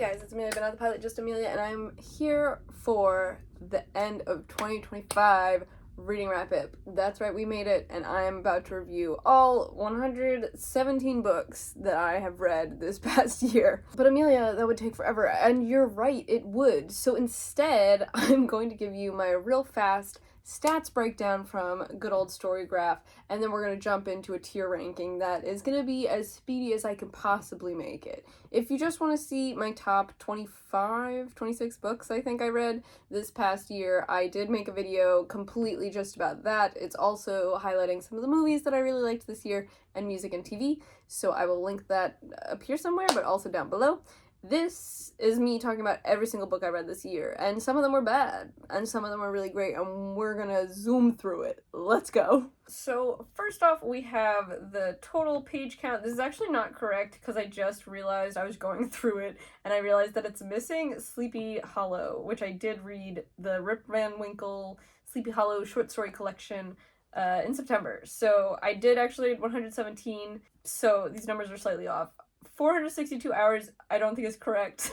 guys, it's Amelia, not the pilot, just Amelia, and I'm here for the end of 2025 reading wrap-up. That's right, we made it, and I am about to review all 117 books that I have read this past year. But Amelia, that would take forever, and you're right, it would. So instead, I'm going to give you my real fast stats breakdown from good old Storygraph, and then we're going to jump into a tier ranking that is going to be as speedy as I can possibly make it. If you just want to see my top 26 books I think I read this past year, I did make a video completely just about that. It's also highlighting some of the movies that I really liked this year and music and TV, so I will link that up here somewhere, but also down below. This is me talking about every single book I read this year, and some of them were bad, and some of them were really great, and we're gonna zoom through it. Let's go! So, first off, we have the total page count. This is actually not correct, because I just realized I was going through it, and I realized that it's missing Sleepy Hollow, which I did read, the Rip Van Winkle Sleepy Hollow short story collection in September. So, I did actually read 117, so these numbers are slightly off. 462 hours, I don't think is correct.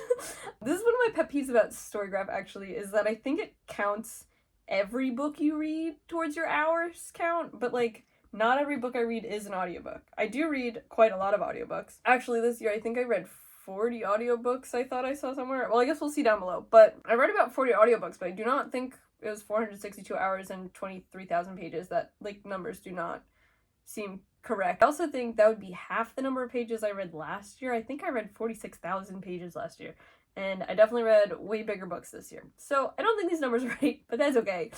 This is one of my pet peeves about Storygraph, actually, is that I think it counts every book you read towards your hours count, but, like, not every book I read is an audiobook. I do read quite a lot of audiobooks. Actually, this year, I think I read 40 audiobooks I thought I saw somewhere. Well, I guess we'll see down below. But I read about 40 audiobooks, but I do not think it was 462 hours and 23,000 pages. That, like, numbers do not seem correct. I also think that would be half the number of pages I read last year. I think I read 46,000 pages last year, and I definitely read way bigger books this year. So I don't think these numbers are right, but that's okay.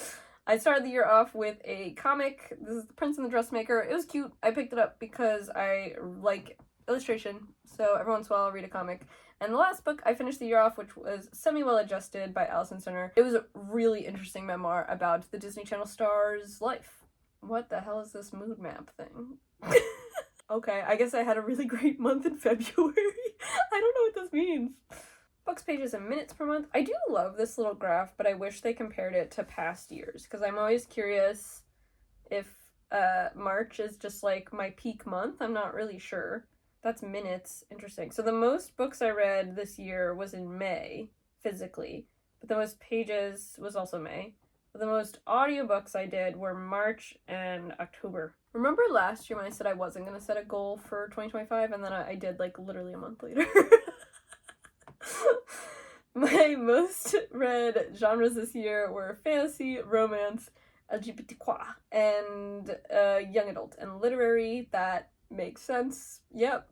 I started the year off with a comic. This is The Prince and the Dressmaker. It was cute. I picked it up because I like illustration, so every once in a while I'll read a comic. And the last book I finished the year off, which was Semi-Well Adjusted by Alison Center. It was a really interesting memoir about the Disney Channel star's life. What the hell is this mood map thing? Okay, I guess I had a really great month in February. I don't know what this means. Books, pages, and minutes per month. I do love this little graph, but I wish they compared it to past years, because I'm always curious if March is just like my peak month. I'm not really sure. That's minutes. Interesting. So the most books I read this year was in May, physically, but the most pages was also May. The most audiobooks I did were March and October. Remember last year when I said I wasn't going to set a goal for 2025, and then I did, like, literally a month later? My most read genres this year were fantasy, romance, LGBTQ, and young adult. And literary, that makes sense. Yep.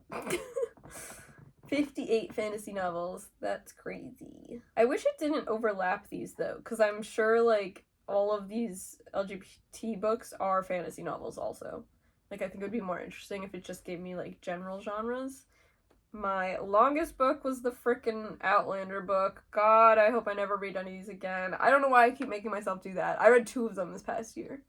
58 fantasy novels. That's crazy. I wish it didn't overlap these, though, because I'm sure, like, all of these LGBT books are fantasy novels also. Like, I think it would be more interesting if it just gave me, like, general genres. My longest book was the frickin' Outlander book. God, I hope I never read any of these again. I don't know why I keep making myself do that. I read 2 of them this past year.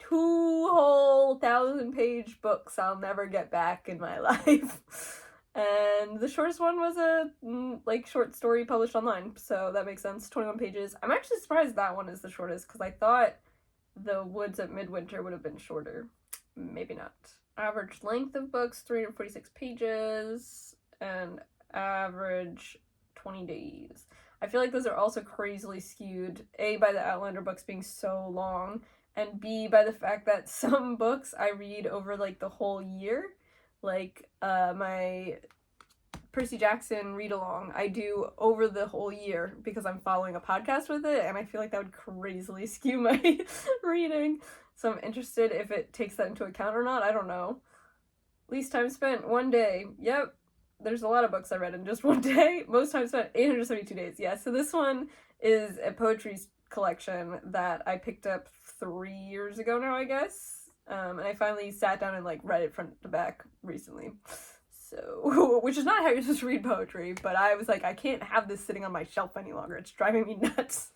2 whole 1,000-page books I'll never get back in my life. And the shortest one was a, like, short story published online, so that makes sense, 21 pages. I'm actually surprised that one is the shortest, because I thought The Woods at Midwinter would have been shorter. Maybe not. Average length of books, 346 pages, and average 20 days. I feel like those are also crazily skewed, A, by the Outlander books being so long, and B, by the fact that some books I read over, like, the whole year. Like, my Percy Jackson read-along, I do over the whole year because I'm following a podcast with it, and I feel like that would crazily skew my reading. So I'm interested if it takes that into account or not. I don't know. Least time spent, 1 day. Yep, there's a lot of books I read in just 1 day. Most time spent, 872 days. Yeah, so this one is a poetry collection that I picked up 3 years ago now, I guess. And I finally sat down and, like, read it front to back recently. So, which is not how you're supposed to read poetry, but I was like, I can't have this sitting on my shelf any longer. It's driving me nuts.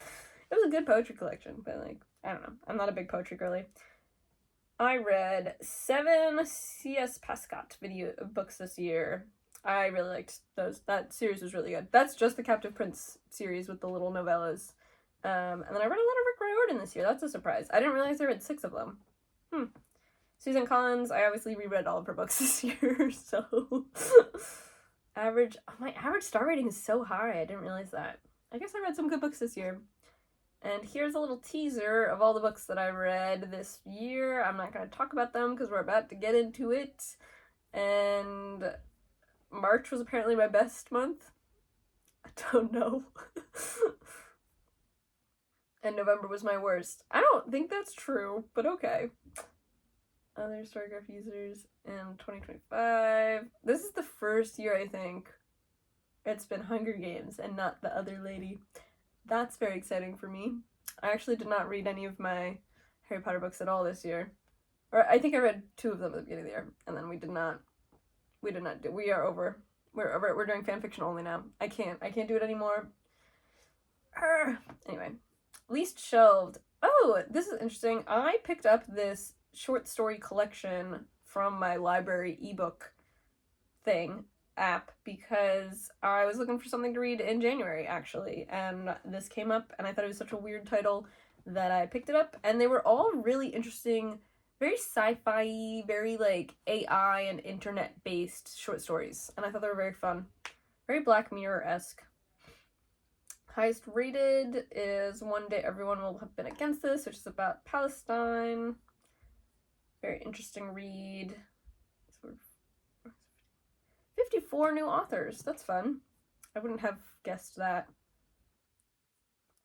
It was a good poetry collection, but, like, I don't know. I'm not a big poetry girly. I read 7 C.S. Pascott books this year. I really liked those. That series was really good. That's just the Captive Prince series with the little novellas. And then I read a lot of Rick Riordan this year. That's a surprise. I didn't realize I read 6 of them. Susan Collins, I obviously reread all of her books this year, so my average star rating is so high. I didn't realize that. I guess I read some good books this year. And here's a little teaser of all the books that I read this year. I'm not going to talk about them because we're about to get into it. And March was apparently my best month. I don't know. And November was my worst. I don't think that's true, but okay. Other storygraph users in 2025. This is the first year, I think, it's been Hunger Games and not the other lady. That's very exciting for me. I actually did not read any of my Harry Potter books at all this year. Or I think I read 2 of them at the beginning of the year, and then we did not do. We're over. We're doing fan fiction only now. I can't do it anymore. Anyway, least shelved. Oh, this is interesting. I picked up this short story collection from my library ebook thing app because I was looking for something to read in January, actually, and this came up and I thought it was such a weird title that I picked it up, and they were all really interesting, very sci-fi, very like AI and internet based short stories, and I thought they were very fun, very Black Mirror-esque. Highest rated is One Day Everyone Will Have Been Against This, which is about Palestine. Very interesting read. 54 new authors. That's fun. I wouldn't have guessed that.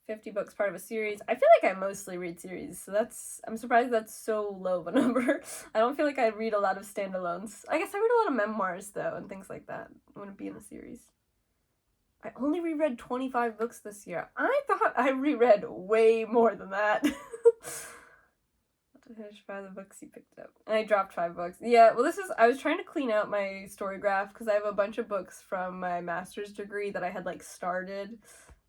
50 books, part of a series. I feel like I mostly read series, so I'm surprised that's so low of a number. I don't feel like I read a lot of standalones. I guess I read a lot of memoirs, though, and things like that. It wouldn't be in a series. I only reread 25 books this year. I thought I reread way more than that. To finish 5 of the books you picked up. And I dropped 5 books. Yeah, well I was trying to clean out my storygraph because I have a bunch of books from my master's degree that I had like started.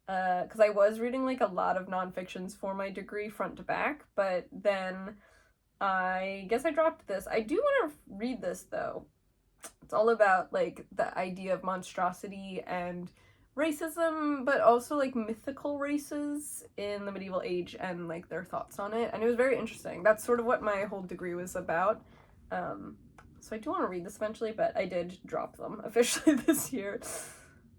Because I was reading like a lot of nonfictions for my degree front to back, but then I guess I dropped this. I do want to read this though. It's all about like the idea of monstrosity and racism, but also like mythical races in the medieval age and like their thoughts on it, and it was very interesting. That's sort of what my whole degree was about. So I do want to read this eventually, but I did drop them officially this year.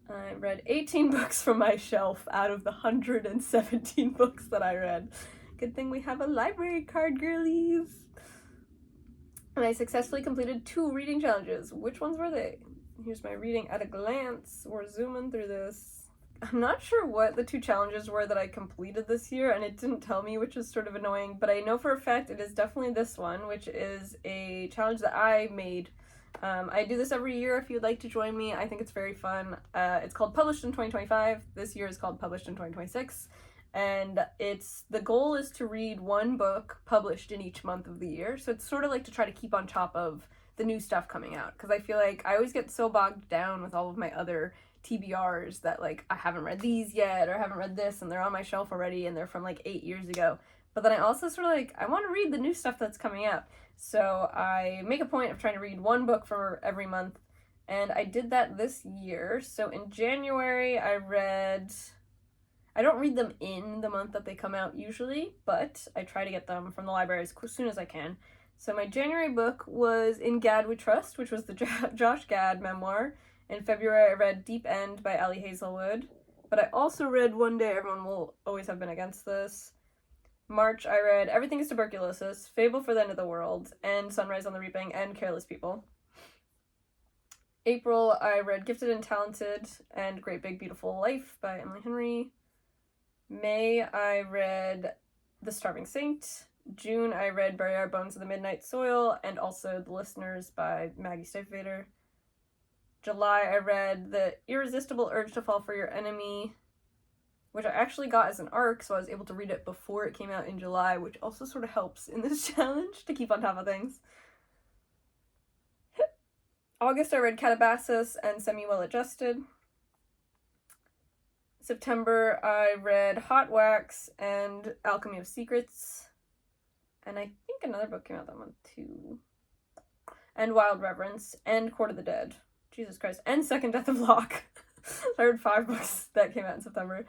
I read 18 books from my shelf out of the 117 books that I read. Good thing we have a library card, girlies. And I successfully completed 2 reading challenges. Which ones were they? Here's my reading at a glance. We're zooming through this. I'm not sure what the 2 challenges were that I completed this year, and it didn't tell me, which is sort of annoying, but I know for a fact it is definitely this one, which is a challenge that I made. I do this every year if you'd like to join me. I think it's very fun. It's called Published in 2025. This year is called Published in 2026. And the goal is to read 1 book published in each month of the year. So it's sort of like to try to keep on top of the new stuff coming out, because I feel like I always get so bogged down with all of my other TBRs that like I haven't read these yet, or I haven't read this, and they're on my shelf already and they're from like 8 years ago. But then I also sort of like, I want to read the new stuff that's coming out. So I make a point of trying to read 1 book for every month, and I did that this year. So in January I don't read them in the month that they come out usually, but I try to get them from the library as soon as I can. So my January book was In Gad We Trust, which was the Josh Gad memoir. In February, I read Deep End by Ali Hazelwood. But I also read One Day Everyone Will Always Have Been Against This. March, I read Everything is Tuberculosis, Fable for the End of the World, and Sunrise on the Reaping, and Careless People. April, I read Gifted and Talented and Great Big Beautiful Life by Emily Henry. May, I read The Starving Saint. June, I read Bury Our Bones in the Midnight Soil, and also The Listeners by Maggie Stiefvater. July, I read The Irresistible Urge to Fall for Your Enemy, which I actually got as an ARC, so I was able to read it before it came out in July, which also sort of helps in this challenge to keep on top of things. August, I read Catabasis and Semi-Well Adjusted. September, I read Hot Wax and Alchemy of Secrets. And I think another book came out that month too. And Wild Reverence, and Court of the Dead. Jesus Christ. And Second Death of Locke. I read 5 books that came out in September.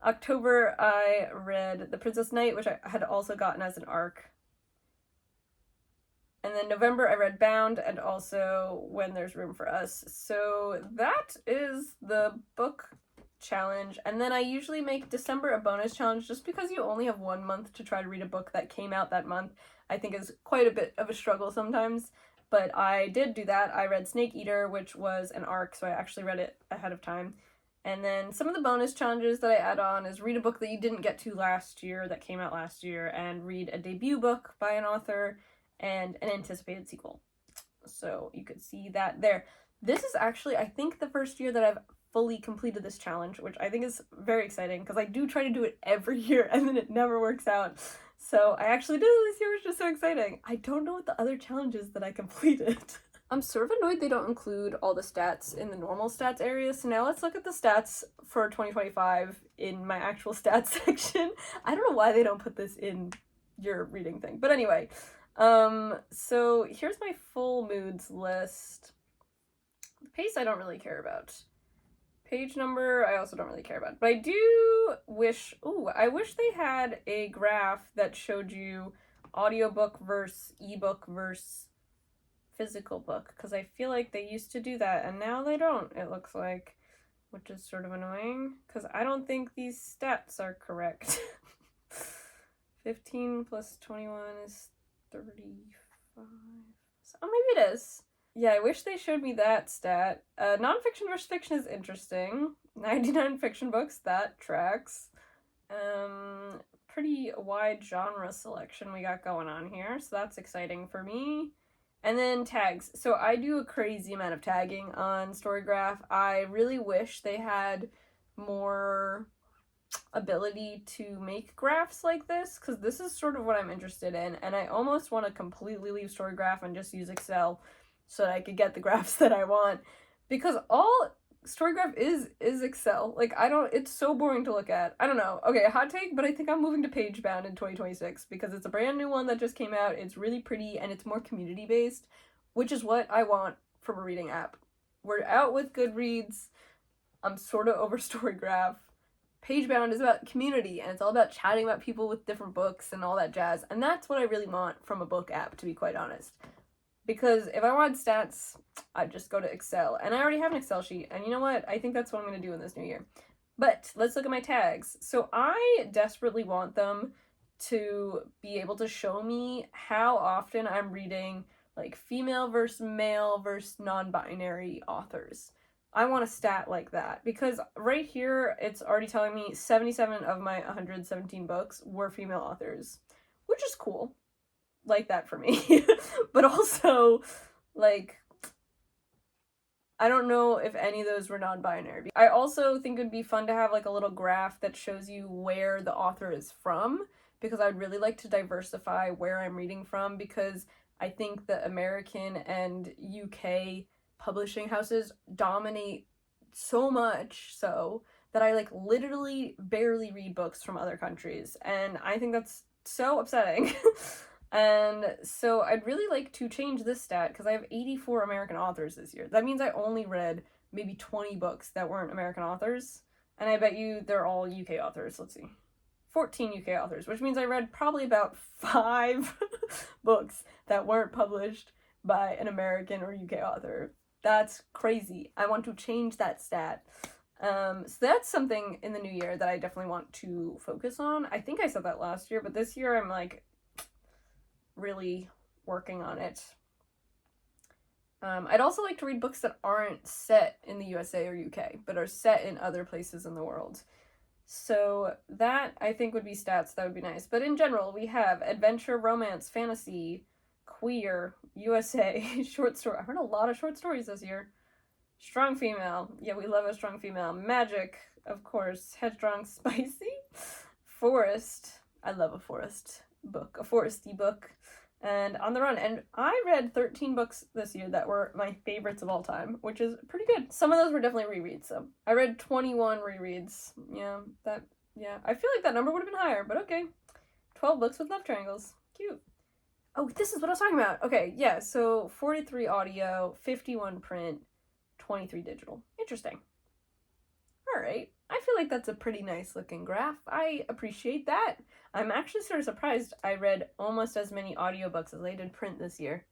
October, I read The Princess Knight, which I had also gotten as an ARC. And then November I read Bound and also When There's Room for Us. So that is the book challenge. And then I usually make December a bonus challenge just because you only have 1 month to try to read a book that came out that month. I think is quite a bit of a struggle sometimes. But I did do that. I read Snake Eater, which was an arc, so I actually read it ahead of time. And then some of the bonus challenges that I add on is read a book that you didn't get to last year, that came out last year, and read a debut book by an author and an anticipated sequel. So you could see that there. This is actually, I think, the first year that I've fully completed this challenge, which I think is very exciting because I do try to do it every year and then it never works out. So I actually did it this year, which is so exciting. I don't know what the other challenges that I completed. I'm sort of annoyed they don't include all the stats in the normal stats area, so now let's look at the stats for 2025 in my actual stats section. I don't know why they don't put this in your reading thing, but anyway. So here's my full moods list. The pace I don't really care about. Page number I also don't really care about, but I do wish, I wish they had a graph that showed you audiobook versus ebook versus physical book, because I feel like they used to do that and now they don't, it looks like, which is sort of annoying because I don't think these stats are correct. 15 plus 21 is 35. Oh, maybe it is. Yeah, I wish they showed me that stat. Nonfiction versus fiction is interesting. 99 fiction books, that tracks. Pretty wide genre selection we got going on here, so that's exciting for me. And then tags. So I do a crazy amount of tagging on Storygraph. I really wish they had more ability to make graphs like this, because this is sort of what I'm interested in, and I almost want to completely leave Storygraph and just use Excel so that I could get the graphs that I want, because all Storygraph is Excel. Like, it's so boring to look at. I don't know. Okay, hot take, but I think I'm moving to pagebound in 2026 because it's a brand new one that just came out. It's really pretty and it's more community based, which is what I want from a reading app. We're out with Goodreads. I'm sort of over Storygraph. Pagebound is about community and it's all about chatting about people with different books and all that jazz. And that's what I really want from a book app, to be quite honest. Because if I wanted stats, I'd just go to Excel. And I already have an Excel sheet. And you know what? I think that's what I'm going to do in this new year. But let's look at my tags. So I desperately want them to be able to show me how often I'm reading like female versus male versus non-binary authors. I want a stat like that. Because right here, it's already telling me 77 of my 117 books were female authors. Which is cool. Like that for me. But also, like, I don't know if any of those were non-binary. I also think it would be fun to have like a little graph that shows you where the author is from, because I'd really like to diversify where I'm reading from, because I think the American and UK publishing houses dominate so much so that I like literally barely read books from other countries, and I think that's so upsetting. And so I'd really like to change this stat because I have 84 American authors this year. That means I only read maybe 20 books that weren't American authors. And I bet you they're all UK authors. Let's see. 14 UK authors, which means I read probably about 5 books that weren't published by an American or UK author. That's crazy. I want to change that stat. So that's something in the new year that I definitely want to focus on. I think I said that last year, but this year I'm like really working on it. I'd also like to read books that aren't set in the USA or UK, but are set in other places in the world. So that, I think, would be stats that would be nice. But in general, we have adventure, romance, fantasy, queer, USA, short story. I read a lot of short stories this year. Strong female. Yeah, we love a strong female. Magic, of course. Headstrong, spicy. Forest. I love a forest book. A foresty book. And On the Run. And I read 13 books this year that were my favorites of all time, which is pretty good. Some of those were definitely rereads, so I read 21 rereads. Yeah. I feel like that number would have been higher, but okay. 12 books with love triangles. Cute. Oh, this is what I was talking about. Okay, yeah, so 43 audio, 51 print, 23 digital. Interesting. All right. I feel like that's a pretty nice looking graph. I appreciate that. I'm actually sort of surprised I read almost as many audiobooks as I did print this year.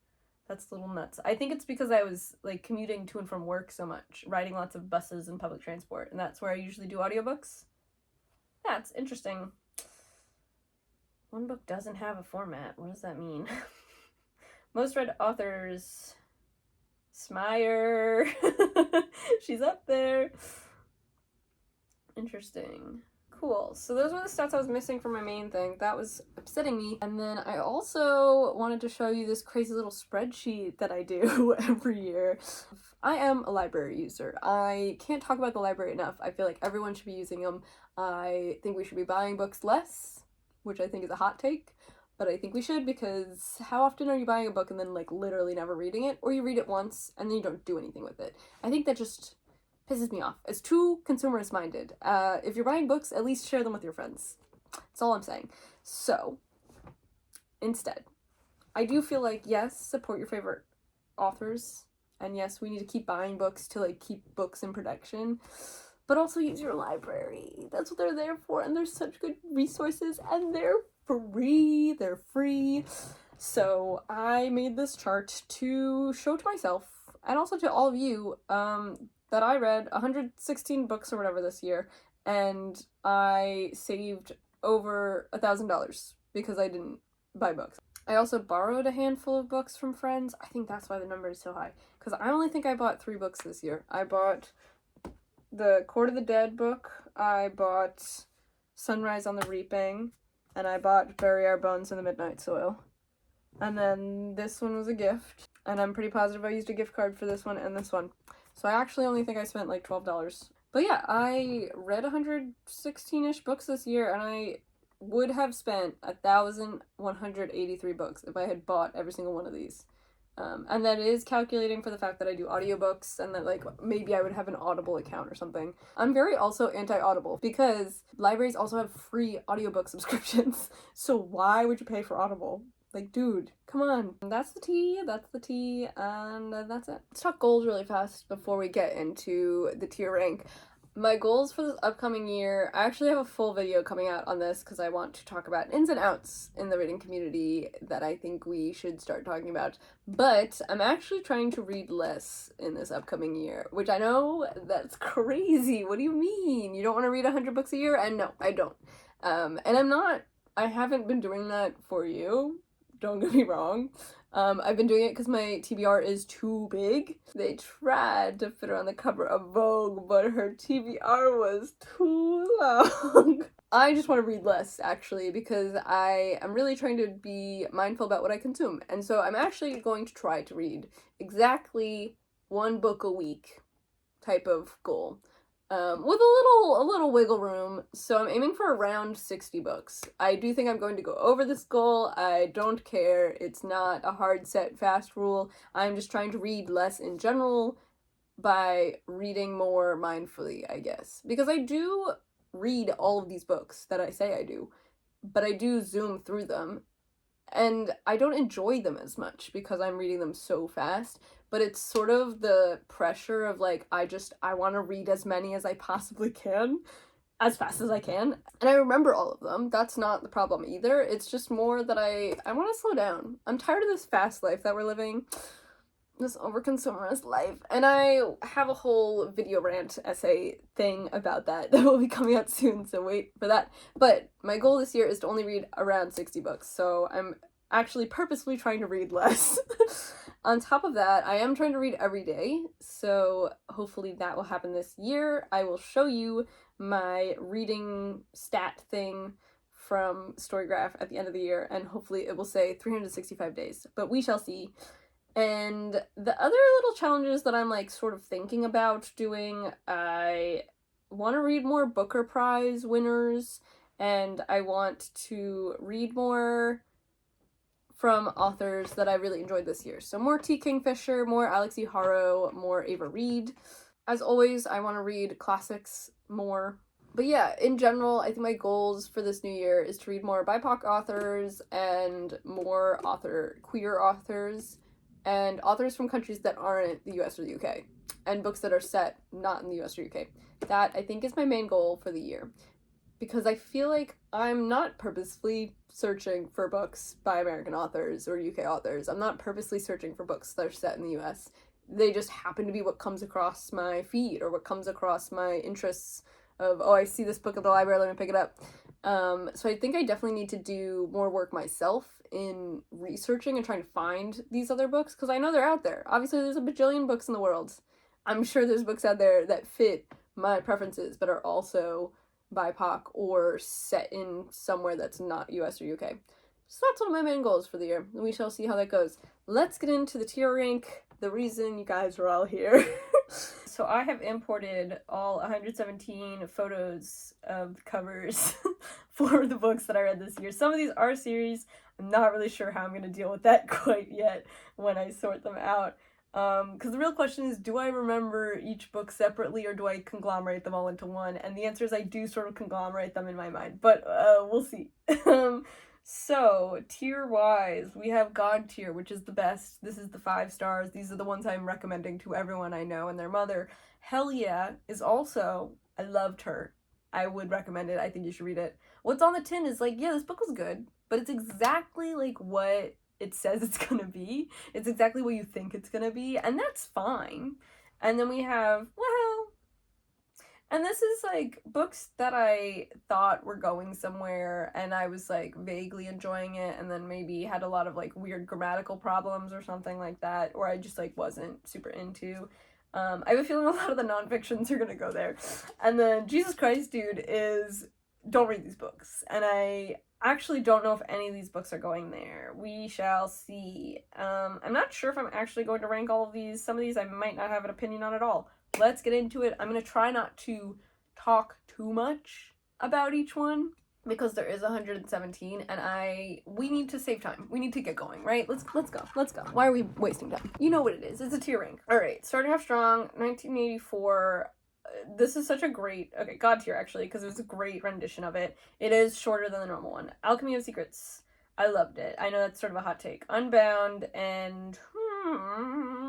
That's a little nuts. I think it's because I was like commuting to and from work so much, riding lots of buses and public transport, and that's where I usually do audiobooks. That's interesting. One book doesn't have a format. What does that mean? Most read authors. Smire. She's up there. Interesting. Cool. So those were the stats I was missing from my main thing. That was upsetting me. And then I also wanted to show you this crazy little spreadsheet that I do every year. I am a library user. I can't talk about the library enough. I feel like everyone should be using them. I think we should be buying books less, which I think is a hot take, but I think we should, because how often are you buying a book and then like literally never reading it, or you read it once and then you don't do anything with it? I think that just pisses me off. It's too consumerist minded. If you're buying books, at least share them with your friends. That's all I'm saying. So instead, I do feel like, yes, support your favorite authors, and yes, we need to keep buying books to like keep books in production, but also use your library. That's what they're there for, and there's such good resources, and they're free. They're free. So I made this chart to show to myself and also to all of you that I read 116 books or whatever this year, and I saved over $1,000 because I didn't buy books. I also borrowed a handful of books from friends. I think that's why the number is so high, because I only think I bought 3 books this year. I bought the Court of the Dead book, I bought Sunrise on the Reaping, and I bought Bury Our Bones in the Midnight Soil. And then this one was a gift, and I'm pretty positive I used a gift card for this one and this one. So I actually only think I spent like $12. But yeah, I read 116-ish books this year, and I would have spent 1,183 books if I had bought every single one of these. And that is calculating for the fact that I do audiobooks and that like maybe I would have an Audible account or something. I'm very also anti-Audible because libraries also have free audiobook subscriptions. So why would you pay for Audible? Like, dude, come on. That's the tea, and that's it. Let's talk goals really fast before we get into the tier rank. My goals for this upcoming year, I actually have a full video coming out on this because I want to talk about ins and outs in the reading community that I think we should start talking about. But I'm actually trying to read less in this upcoming year, which I know that's crazy. What do you mean? You don't want to read 100 books a year? And no, I don't. And I haven't been doing that for you. Don't get me wrong. I've been doing it because my TBR is too big. They tried to fit her on the cover of Vogue, but her TBR was too long. I just want to read less, actually, because I am really trying to be mindful about what I consume. And so I'm actually going to try to read exactly 1 book a week type of goal. With a little wiggle room, so I'm aiming for around 60 books. I do think I'm going to go over this goal. I don't care. It's not a hard set fast rule. I'm just trying to read less in general by reading more mindfully, I guess. Because I do read all of these books that I say I do, but I do zoom through them, and I don't enjoy them as much because I'm reading them so fast. But it's sort of the pressure of like, I want to read as many as I possibly can, as fast as I can. And I remember all of them. That's not the problem either. It's just more that I want to slow down. I'm tired of this fast life that we're living, this overconsumerist life. And I have a whole video rant essay thing about that will be coming out soon, so wait for that. But my goal this year is to only read around 60 books, so I'm actually purposefully trying to read less. On top of that, I am trying to read every day, so hopefully that will happen this year. I will show you my reading stat thing from Storygraph at the end of the year, and hopefully it will say 365 days, but we shall see. And the other little challenges that I'm like sort of thinking about doing, I want to read more Booker Prize winners, and I want to read more from authors that I really enjoyed this year. So more T. Kingfisher, more Alex E. Haro, more Ava Reed. As always, I want to read classics more. But yeah, in general, I think my goals for this new year is to read more BIPOC authors and more queer authors and authors from countries that aren't the US or the UK, and books that are set not in the US or UK. That, I think, is my main goal for the year. because I feel like I'm not purposefully searching for books by American authors or UK authors. I'm not purposely searching for books that are set in the US. They just happen to be what comes across my feed or what comes across my interests of, oh, I see this book at the library, let me pick it up. So I think I definitely need to do more work myself in researching and trying to find these other books, because I know they're out there. Obviously, there's a bajillion books in the world. I'm sure there's books out there that fit my preferences, but are also BIPOC or set in somewhere that's not US or UK. So that's one of my main goals for the year. We shall see how that goes. Let's get into the tier rank, the reason you guys are all here. So I have imported all 117 photos of covers for the books that I read this year. Some of these are series. I'm not really sure how I'm going to deal with that quite yet when I sort them out. Because the real question is, do I remember each book separately or do I conglomerate them all into one? And the answer is I do sort of conglomerate them in my mind, but we'll see. So, tier-wise, we have God tier, which is the best. This is the 5 stars. These are the ones I'm recommending to everyone I know and their mother. Hell Yeah is also, I loved her. I would recommend it. I think you should read it. What's on the tin is like, yeah, this book was good, but it's exactly like what it says it's gonna be. It's exactly what you think it's gonna be, and that's fine. And then we have, well, and this is like books that I thought were going somewhere and I was like vaguely enjoying it, and then maybe had a lot of like weird grammatical problems or something like that, or I just like wasn't super into. I have a feeling a lot of the nonfictions are gonna go there. And then Jesus Christ, dude, is don't read these books. And I actually don't know if any of these books are going there. We shall see. I'm not sure if I'm actually going to rank all of these. Some of these I might not have an opinion on at all. Let's get into it. I'm going to try not to talk too much about each one because there is 117 and we need to save time. We need to get going, right? Let's go. Why are we wasting time? You know what it is. It's a tier rank. All right, starting off strong, 1984. This is such a great, okay, God tier actually, because it was a great rendition of it. It is shorter than the normal one. Alchemy of Secrets. I loved it. I know that's sort of a hot take. Unbound and,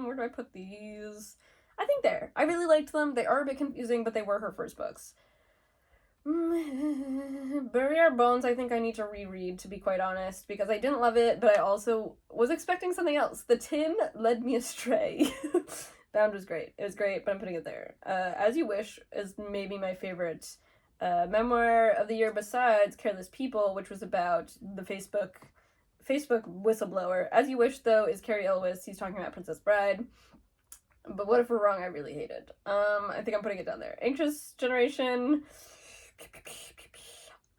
where do I put these? I think there. I really liked them. They are a bit confusing, but they were her first books. Bury Our Bones, I think I need to reread, to be quite honest, because I didn't love it, but I also was expecting something else. The tin led me astray. Bound was great. It was great, but I'm putting it there. As You Wish is maybe my favorite memoir of the year besides Careless People, which was about the Facebook whistleblower. As You Wish, though, is Carrie Elwes. He's talking about Princess Bride. But What If We're Wrong, I really hated. I think I'm putting it down there. Anxious Generation.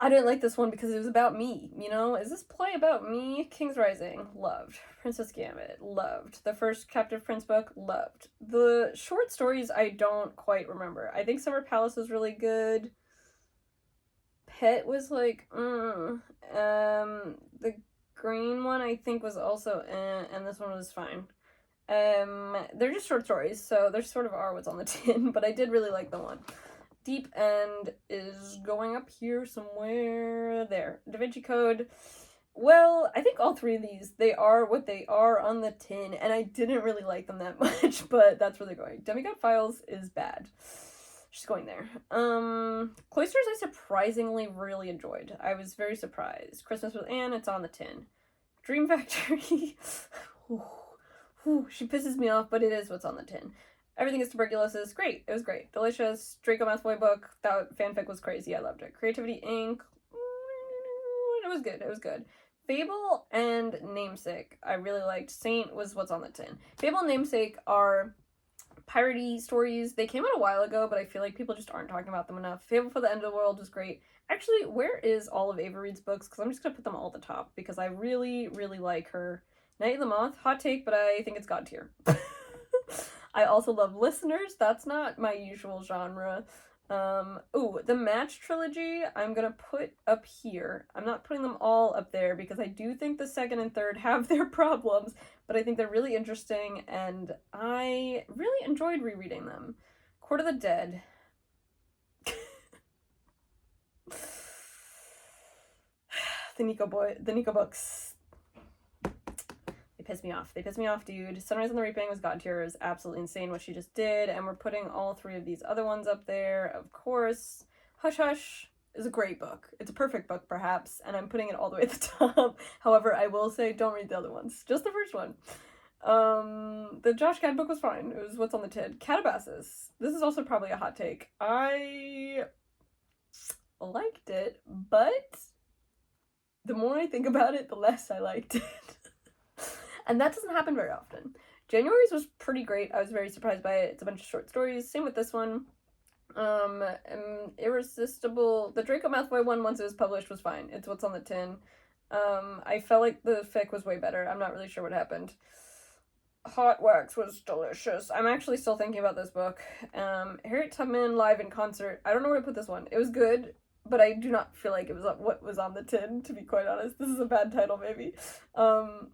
I didn't like this one because it was about me, you know? Is this play about me? King's Rising, loved. Princess Gambit, loved. The first Captive Prince book, loved. The short stories I don't quite remember. I think Summer Palace was really good. Pet was like, The green one I think was also and this one was fine. They're just short stories, so they sort of are what's on the tin, but I did really like the one. Deep End is going up here somewhere. There. Da Vinci Code. Well, I think all three of these, they are what they are on the tin, and I didn't really like them that much, but that's where they're going. Demigod Files is bad. She's going there. Cloisters I surprisingly really enjoyed. I was very surprised. Christmas with Anne, it's on the tin. Dream Factory. She pisses me off, but it is what's on the tin. Everything is Tuberculosis. Great. It was great. Delicious. Draco Malfoy book. That fanfic was crazy. I loved it. Creativity Inc. It was good. It was good. Fable and Namesake I really liked. Saint was what's on the tin. Fable and Namesake are piratey stories. They came out a while ago, but I feel like people just aren't talking about them enough. Fable for the End of the World was great. Actually, where is all of Ava Reed's books? Because I'm just going to put them all at the top because I really, really like her. Night of the Moth, hot take, but I think it's God tier. I also love Listeners. That's not my usual genre. The Match trilogy, I'm gonna put up here. I'm not putting them all up there because I do think the second and third have their problems, but I think they're really interesting and I really enjoyed rereading them. Court of the Dead. The Nico books. Piss me off. They piss me off, dude. Sunrise on the Reaping was God tier. It was absolutely insane what she just did, and we're putting all three of these other ones up there, of course. Hush Hush is a great book. It's a perfect book, perhaps, and I'm putting it all the way at the top. However, I will say don't read the other ones. Just the first one. The Josh Gad book was fine. It was What's on the Tin. Calabasas. This is also probably a hot take. I liked it, but the more I think about it, the less I liked it. And that doesn't happen very often. January's was pretty great. I was very surprised by it. It's a bunch of short stories. Same with this one. Irresistible. The Draco Malfoy one, once it was published, was fine. It's What's on the Tin. I felt like the fic was way better. I'm not really sure what happened. Hot Wax was delicious. I'm actually still thinking about this book. Harriet Tubman live in concert. I don't know where to put this one. It was good, but I do not feel like it was what was on the tin, to be quite honest. This is a bad title, maybe.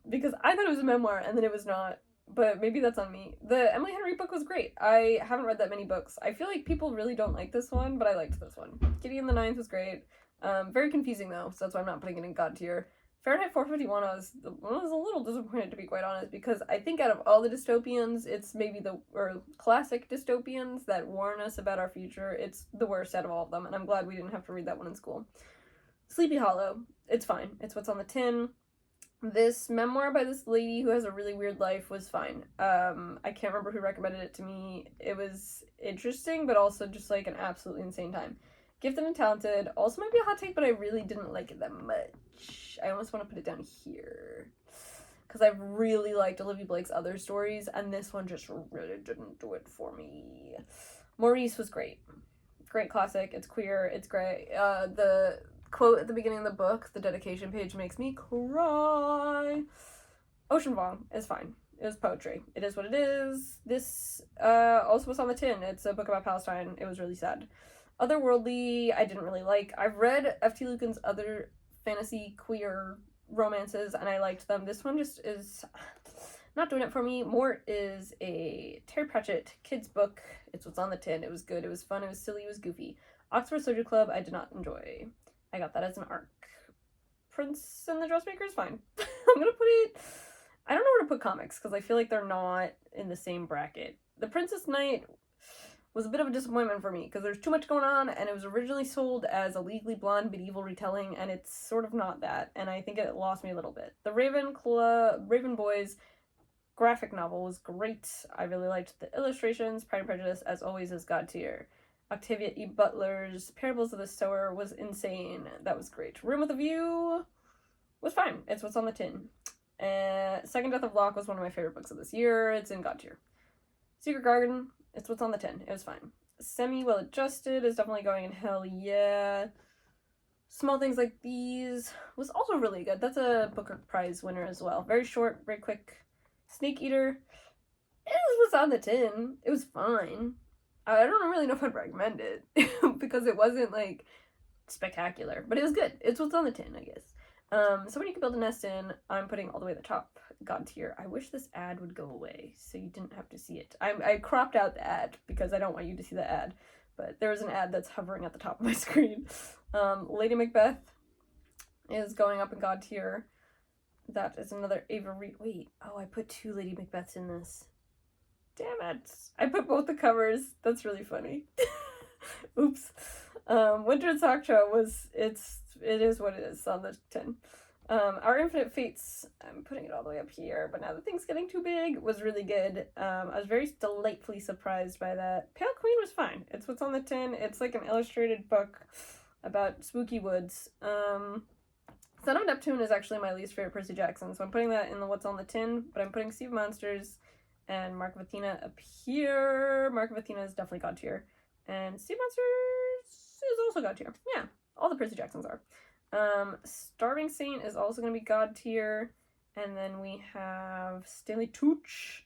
Because I thought it was a memoir, and then it was not. But maybe that's on me. The Emily Henry book was great. I haven't read that many books. I feel like people really don't like this one, but I liked this one. Gideon the Ninth was great. Very confusing, though, so that's why I'm not putting it in God tier. Fahrenheit 451, I was a little disappointed, to be quite honest, because I think out of all the dystopians, it's maybe or classic dystopians that warn us about our future, it's the worst out of all of them, and I'm glad we didn't have to read that one in school. Sleepy Hollow, it's fine. It's What's on the Tin. This memoir by this lady who has a really weird life was fine. I can't remember who recommended it to me. It was interesting, but also just like an absolutely insane time. Gifted and Talented also might be a hot take, but I really didn't like it that much. I almost want to put it down here, because I've really liked Olivia Blake's other stories, and this one just really didn't do it for me. Maurice was great. Great classic. It's queer. It's great. The quote at the beginning of the book, the dedication page, makes me cry. Ocean Vuong is fine. It was poetry. It is what it is. This also was on the tin. It's a book about Palestine. It was really sad. Otherworldly, I didn't really like. I've read F.T. Lucan's other fantasy queer romances, and I liked them. This one just is not doing it for me. Mort is a Terry Pratchett kids book. It's What's on the Tin. It was good. It was fun. It was silly. It was goofy. Oxford Soldier Club, I did not enjoy. I got that as an arc. Prince and the Dressmaker is fine. I'm gonna put it... I don't know where to put comics, because I feel like they're not in the same bracket. The Princess Knight was a bit of a disappointment for me, because there's too much going on, and it was originally sold as a Legally Blonde medieval retelling, and it's sort of not that, and I think it lost me a little bit. The Raven Boys graphic novel was great. I really liked the illustrations. Pride and Prejudice, as always, is God tier. Octavia E. Butler's Parables of the Sower was insane. That was great. Room with a View was fine. It's What's on the Tin. Second Death of Locke was one of my favorite books of this year. It's in God tier. Secret Garden, it's What's on the Tin. It was fine. Semi-Well Adjusted is definitely going in hell yeah. Small Things Like These was also really good. That's a Booker Prize winner as well. Very short, very quick. Snake Eater, it was What's on the Tin. It was fine. I don't really know if I'd recommend it because it wasn't like spectacular, but it was good. It's What's on the Tin, I guess. Somebody You Could Build a Nest In, I'm putting all the way at the top. God tier. I wish this ad would go away so you didn't have to see it. I cropped out the ad because I don't want you to see the ad, but there was an ad that's hovering at the top of my screen. Lady Macbeth is going up in God tier. That is another Ava Reed. Wait, oh, I put two Lady Macbeths in this. Damn it. I put both the covers. That's really funny. Oops. Winter and Sock Show it is what it is on the tin. Our Infinite Fates, I'm putting it all the way up here, but now the thing's getting too big, was really good. I was very delightfully surprised by that. Pale Queen was fine. It's What's on the Tin. It's like an illustrated book about spooky woods. Son of Neptune is actually my least favorite Percy Jackson, so I'm putting that in the What's on the Tin, but I'm putting Sea of Monsters and Mark of Athena up here. Mark of Athena is definitely God tier. And Sea Monsters is also God tier. Yeah, all the Percy Jacksons are. Starving Saint is also going to be God tier. And then we have Stanley Tucci.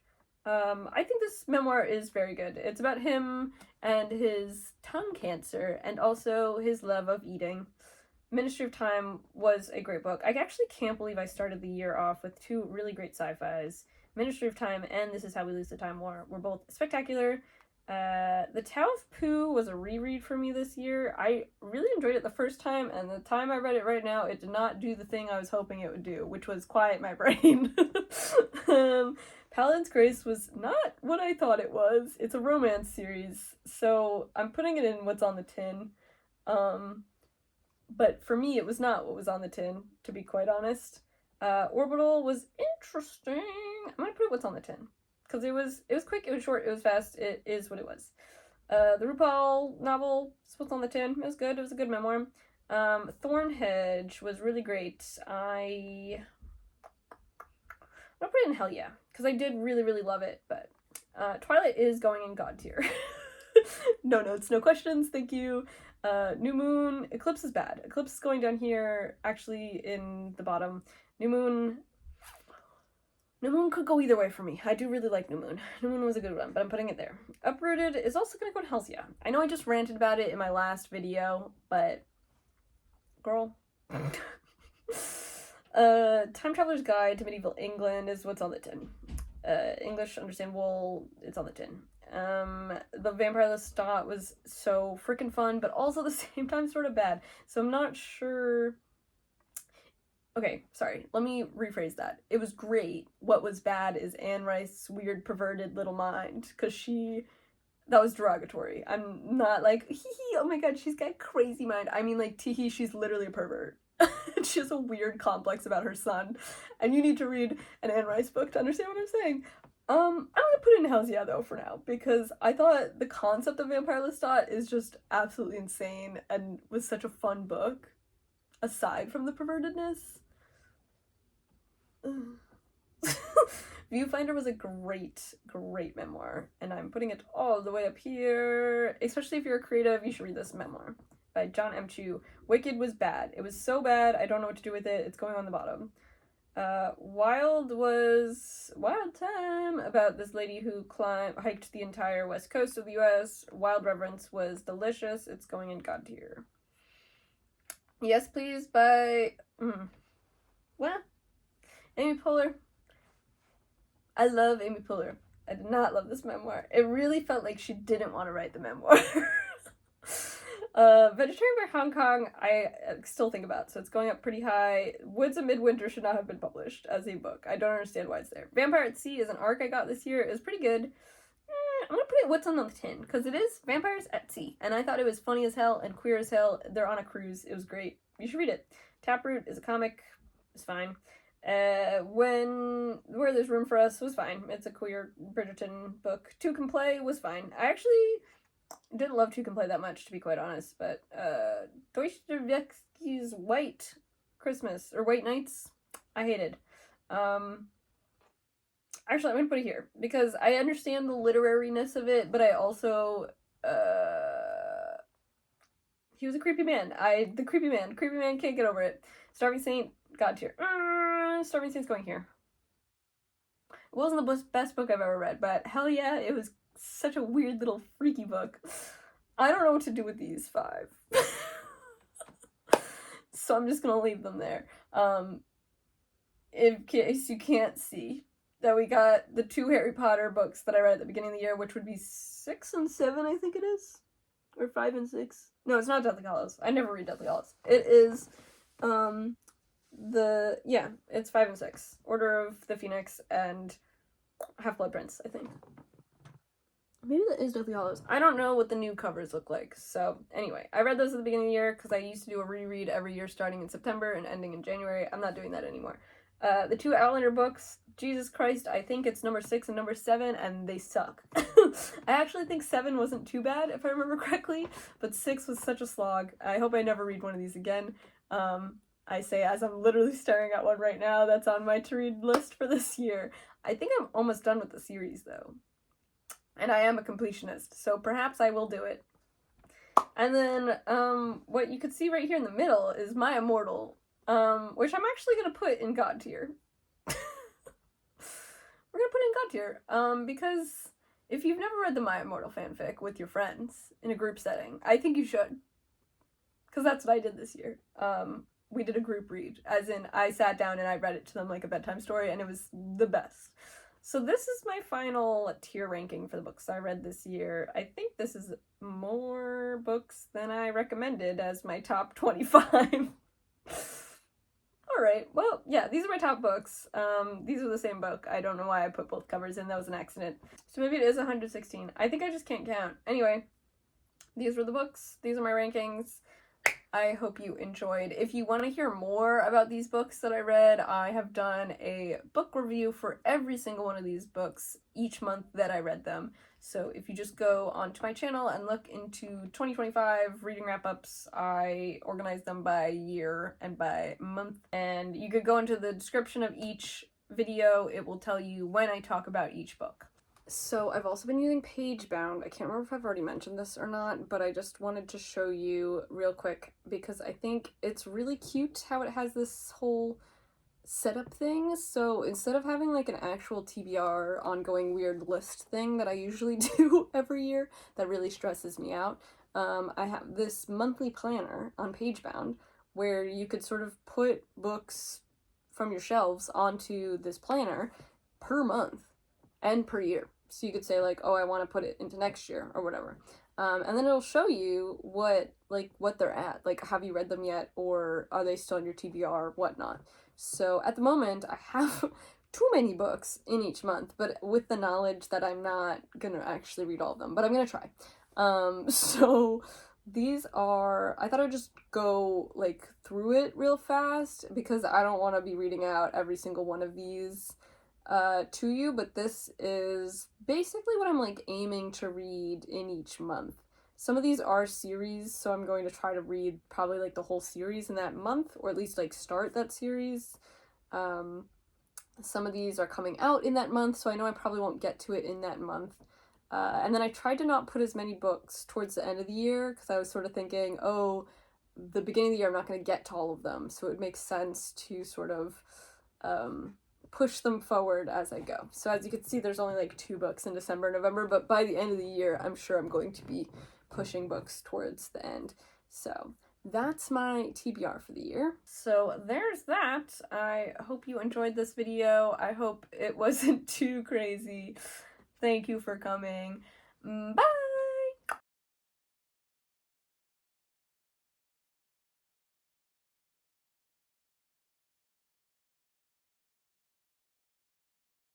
I think this memoir is very good. It's about him and his tongue cancer and also his love of eating. Ministry of Time was a great book. I actually can't believe I started the year off with two really great sci-fis. Ministry of Time and This Is How We Lose the Time War were both spectacular. The Tao of Pooh was a reread for me this year. I really enjoyed it the first time, and the time I read it right now, it did not do the thing I was hoping it would do, which was quiet my brain. Paladin's Grace was not what I thought it was. It's a romance series, so I'm putting it in What's on the Tin. but for me it was not what was on the tin, to be quite honest. Orbital was interesting. I'm gonna put what's on the tin, because it was quick, it was short, it was fast, it is what it was. The RuPaul novel is what's on the tin. It was good, it was a good memoir. Thornhedge was really great. I'm gonna put it in hell yeah, because I did really, really love it, but Twilight is going in God tier. No notes, no questions, thank you. New Moon, Eclipse is bad. Eclipse is going down here, actually in the bottom. New Moon could go either way for me. I do really like New Moon. New Moon was a good one, but I'm putting it there. Uprooted is also gonna go to Hells Yeah. I know I just ranted about it in my last video, but girl. Time Traveler's Guide to Medieval England is what's on the tin. English Understandable, it's on the tin. The Vampire Lestat was so freaking fun, but also at the same time sort of bad. So I'm not sure. Okay, sorry. Let me rephrase that. It was great. What was bad is Anne Rice's weird, perverted little mind, because that was derogatory. I'm not like, hee hee, oh my god, she's got a crazy mind. I mean, like, tee she's literally a pervert. She has a weird complex about her son, and you need to read an Anne Rice book to understand what I'm saying. I'm gonna put it in Hells Yeah, though, for now, because I thought the concept of Vampire Lestat is just absolutely insane, and was such a fun book, aside from the pervertedness. Viewfinder was a great memoir, and I'm putting it all the way up here. Especially if you're a creative, you should read this memoir by John M. Chu. Wicked was bad. It was so bad, I don't know what to do with it. It's going on the bottom. Wild was Wild Time, about this lady who hiked the entire west coast of the US. Wild Reverence was delicious. It's going in God tier. Yes, Please by well, Amy Poehler. I love Amy Poehler. I did not love this memoir. It really felt like she didn't want to write the memoir. Vegetarian by Hong Kong, I still think about, so it's going up pretty high. Woods of Midwinter should not have been published as a book. I don't understand why it's there. Vampire at Sea is an arc I got this year. It was pretty good. I'm gonna put it what's on the tin, because it is Vampires at Sea, and I thought it was funny as hell and queer as hell. They're on a cruise. It was great. You should read it. Taproot is a comic. It's fine. Where There's Room for Us was fine. It's a queer Bridgerton book. Two Can Play was fine. I actually didn't love Two Can Play that much, to be quite honest, but Dostoevsky's White Christmas, or White Nights, I hated. Actually, I'm gonna put it here, because I understand the literariness of it, but I also, he was a creepy man. Creepy man can't get over it. Starving Saint, God tier. Starving Saint's going here. It wasn't the best book I've ever read, but hell yeah, it was such a weird little freaky book. I don't know what to do with these 5. So I'm just gonna leave them there. In case you can't see, that we got the 2 Harry Potter books that I read at the beginning of the year, which would be 6 and 7, I think it is. Or 5 and 6. No, it's not Deathly Hallows. I never read Deathly Hallows. It is, it's 5 and 6. Order of the Phoenix and Half-Blood Prince, I think. Maybe that is Deathly Hallows. I don't know what the new covers look like. So, anyway, I read those at the beginning of the year because I used to do a reread every year starting in September and ending in January. I'm not doing that anymore. The 2 Outlander books, Jesus Christ, I think it's number 6 and number 7, and they suck. I actually think 7 wasn't too bad, if I remember correctly, but 6 was such a slog. I hope I never read one of these again. I say as I'm literally staring at one right now that's on my to-read list for this year. I think I'm almost done with the series, though. And I am a completionist, so perhaps I will do it. And then, what you could see right here in the middle is My Immortal, which I'm actually going to put in God tier. We're going to put it in God tier, because if you've never read the My Immortal fanfic with your friends in a group setting, I think you should. Because that's what I did this year. We did a group read, as in I sat down and I read it to them like a bedtime story, and it was the best. So this is my final tier ranking for the books I read this year. I think this is more books than I recommended as my top 25. Alright, well, yeah, these are my top books. These are the same book. I don't know why I put both covers in. That was an accident. So maybe it is 116. I think I just can't count. Anyway, these were the books. These are my rankings. I hope you enjoyed. If you want to hear more about these books that I read, I have done a book review for every single one of these books each month that I read them. So if you just go onto my channel and look into 2025 reading wrap-ups, I organize them by year and by month. And you could go into the description of each video. It will tell you when I talk about each book. So I've also been using pagebound. I can't remember if I've already mentioned this or not, but I just wanted to show you real quick because I think it's really cute how it has this whole setup thing. So instead of having like an actual TBR ongoing weird list thing that I usually do every year that really stresses me out, I have this monthly planner on pagebound where you could sort of put books from your shelves onto this planner per month and per year. So you could say like, oh, I want to put it into next year or whatever. And then it'll show you what they're at. Like, have you read them yet? Or are they still in your TBR or whatnot? So at the moment, I have too many books in each month, but with the knowledge that I'm not going to actually read all of them, but I'm going to try. So these are, I thought I'd just go like through it real fast because I don't want to be reading out every single one of these to you, but this is basically what I'm like aiming to read in each month. Some of these are series, so I'm going to try to read probably like the whole series in that month, or at least like start that series. Some of these are coming out in that month, so I know I probably won't get to it in that month. And then I tried to not put as many books towards the end of the year because I was sort of thinking, oh, the beginning of the year I'm not going to get to all of them, so it makes sense to sort of push them forward as I go. So as you can see, there's only like 2 books in December and November, but by the end of the year, I'm sure I'm going to be pushing books towards the end. So that's my TBR for the year. So there's that. I hope you enjoyed this video. I hope it wasn't too crazy. Thank you for coming. Bye!